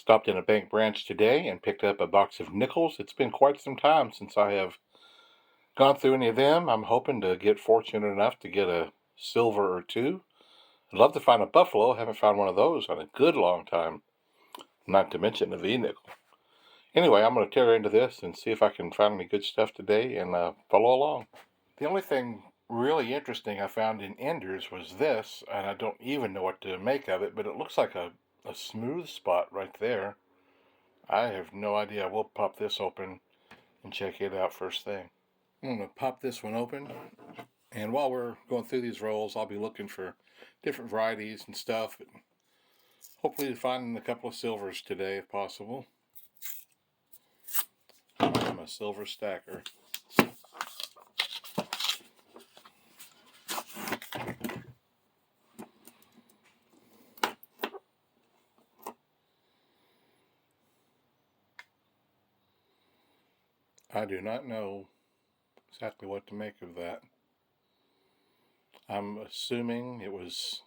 Stopped in a bank branch today and picked up a box of nickels. It's been quite some time since I have gone through any of them. I'm hoping to get fortunate enough to get a silver or two. I'd love to find a buffalo. Haven't found one of those in a good long time, not to mention a V-nickel. Anyway, I'm going to tear into this and see if I can find any good stuff today and follow along. The only thing really interesting I found in Enders was this, and I don't even know what to make of it, but it looks like a smooth spot right there. I have no idea. We'll pop this open and check it out first thing. I'm going to pop this one open, and while we're going through these rolls, I'll be looking for different varieties and stuff. Hopefully finding a couple of silvers today if possible. I'm a silver stacker. I do not know exactly what to make of that. I'm assuming it was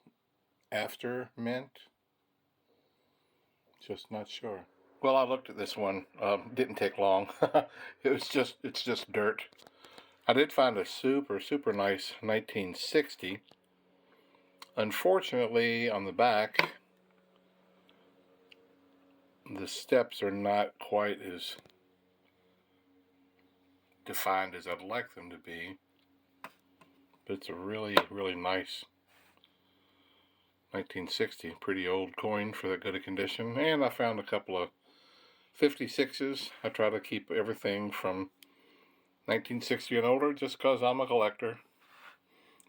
after mint. Just not sure. Well, I looked at this one. Didn't take long. It's just dirt. I did find a super nice 1960. Unfortunately, on the back, the steps are not quite as defined as I'd like them to be. But it's a really nice 1960. Pretty old coin for that good a condition. And I found a couple of 56s. I try to keep everything from 1960 and older just because I'm a collector.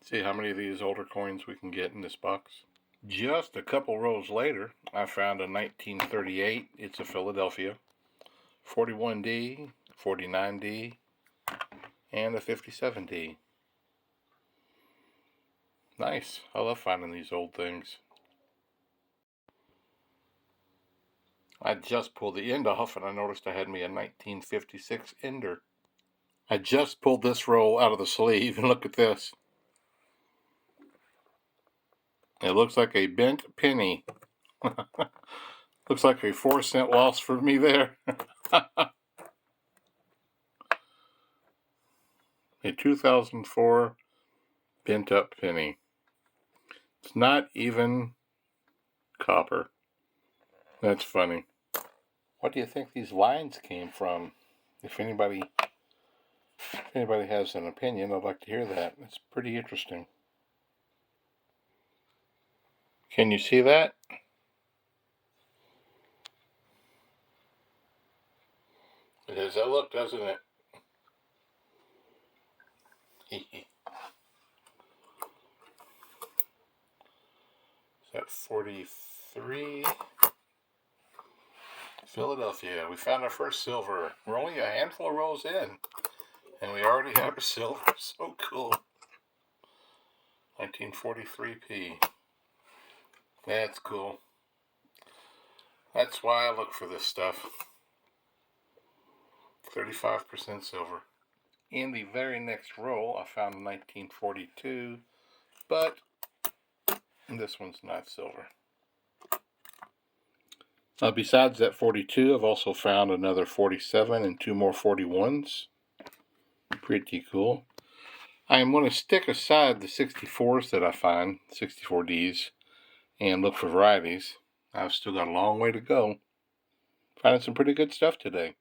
See how many of these older coins we can get in this box. Just a couple rows later, I found a 1938. It's a Philadelphia. 41D, 49D, and a 57D. Nice. I love finding these old things. I just pulled the end off and I noticed I had me a 1956 Ender. I just pulled this roll out of the sleeve and look at this. It looks like a bent penny. Looks like a 4-cent loss for me there. A 2004 bent up penny. It's not even copper. That's funny. What do you think these lines came from? If anybody has an opinion, I'd like to hear that. It's pretty interesting. Can you see that? It does that look, doesn't it? Is that 43? Philadelphia. We found our first silver. We're only a handful of rolls in, and we already have a silver. So cool. 1943p. That's cool. That's why I look for this stuff. 35% silver. In the very next roll, I found a 1942, but this one's not silver. Besides that 42, I've also found another 47 and two more 41s. Pretty cool. I am going to stick aside the 64s that I find, 64Ds, and look for varieties. I've still got a long way to go. Finding some pretty good stuff today.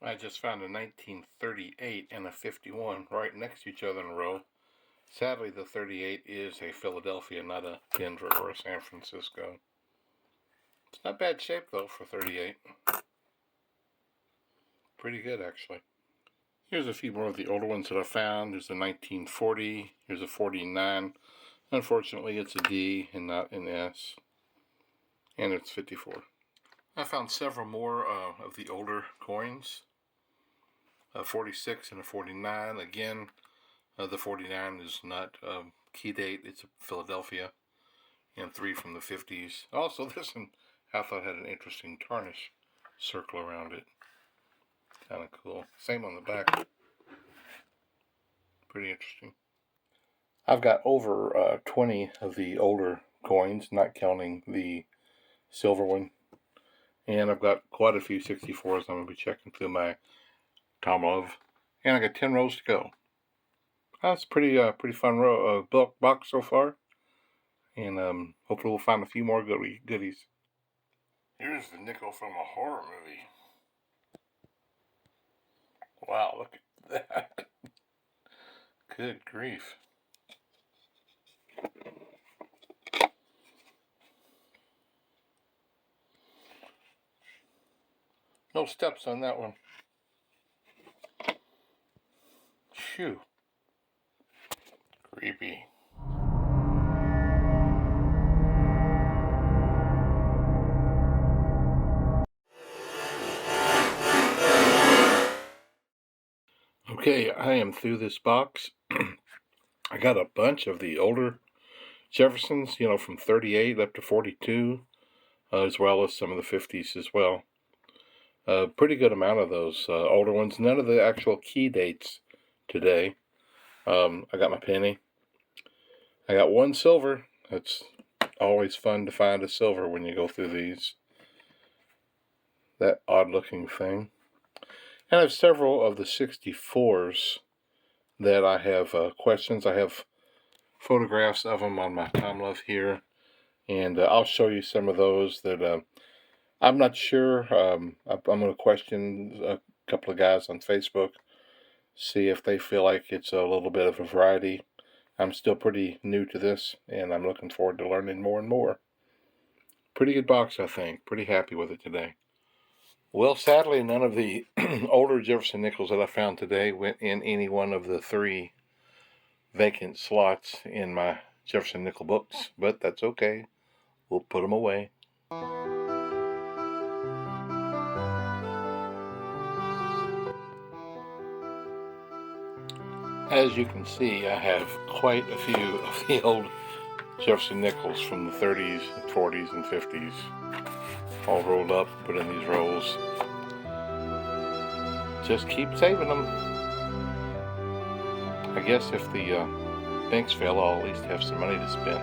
I just found a 1938 and a 51 right next to each other in a row. Sadly, the 38 is a Philadelphia, not a Denver or a San Francisco. It's not bad shape, though, for 38. Pretty good, actually. Here's a few more of the older ones that I found. There's a 1940. Here's a 49. Unfortunately, it's a D and not an S. And it's 54. I found several more of the older coins. A 46 and a 49. Again, the 49 is not key date. It's a Philadelphia. And 3 from the 50s. Also, this one I thought had an interesting tarnish circle around it. Kind of cool. Same on the back. Pretty interesting. I've got over 20 of the older coins, not counting the silver one. And I've got quite a few 64s. I'm going to be checking through my Tom Love. And I got 10 rolls to go. That's pretty fun box so far. And hopefully we'll find a few more goodies. Here's the nickel from a horror movie. Wow, look at that. Good grief. No steps on that one. Phew. Creepy. Okay, I am through this box. I got a bunch of the older Jeffersons, from 38 up to 42, as well as some of the 50s as well. Pretty good amount of those older ones. None of the actual key dates today. I got my penny. I got one silver. It's always fun to find a silver when you go through these. That odd looking thing. And I have several of the 64s that I have questions. I have photographs of them on my Tom Love here. And I'll show you some of those that I'm not sure. I'm going to question a couple of guys on Facebook, see if they feel like it's a little bit of a variety. I'm still pretty new to this, and I'm looking forward to learning more and more. Pretty good box, I think. Pretty happy with it today. Well, sadly, none of the older Jefferson nickels that I found today went in any one of the 3 vacant slots in my Jefferson nickel books, but that's okay. We'll put them away. As you can see, I have quite a few of the old Jefferson nickels from the 30s, 40s, and 50s, all rolled up, put in these rolls. Just keep saving them. I guess if the banks fail, I'll at least have some money to spend.